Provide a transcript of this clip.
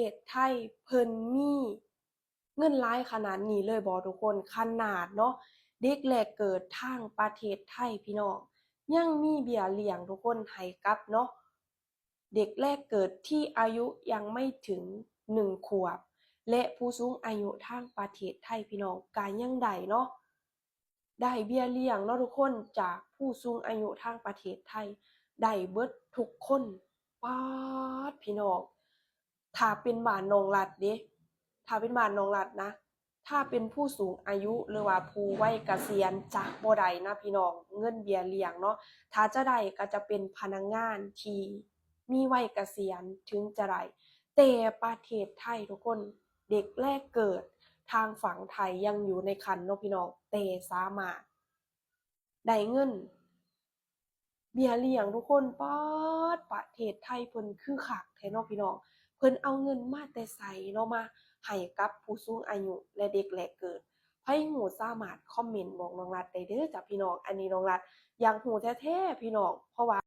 ศไทยเพิ่นมีเงินหลายขนาดนี้เลยบ่ทุกคนขนาดเนาะเด็กแรกเกิดทางประเทศไทยพี่น้องยังมีเบี้ยเลี้ยงทุกคนให้กับเนาะเด็กแรกเกิดที่อายุยังไม่ถึง1 ขวบและผู้สูงอายุทางประเทศไทยพี่น้องก็ยังได้เนาะได้เบี้ยเลี้ยงเนาะทุกคนจากผู้สูงอายุทางประเทศไทยได้เบิดทุกคนป๊าดพี่น้องถ้าเป็นบ้านน้องรัดเด้ถ้าเป็นบ้านน้องรัดนะถ้าเป็นผู้สูงอายุหรือว่าผู้วัยเกษียณจะบ่ได้นะพี่น้องเงินเบี้ยเลี้ยงเนาะถ้าจะได้ก็จะเป็นพนักงานที่มีวัยเกษียณถึงจะได้แต่ประเทศไทยทุกคนเด็กแรกเกิดทางฝั่งไทยยังอยู่ในครรภ์เนาะพี่น้องแต่สามารถได้เงินเบี้ยเลี้ยงทุกคนป๊าดประเทศไทยเพิ่นคือคักแท้เนาะพี่น้องเพิ่นเอาเงินมาแต่ไสเนาะมาให้กับผู้สูงอายุและเด็กแรกเกิดไผฮู้สามารถคอมเมนต์บอกน้องรัฐได้เด้อจ้ะพี่น้องอันนี้น้องรัฐอยากรู้แท้ๆพี่น้องเพราะว่า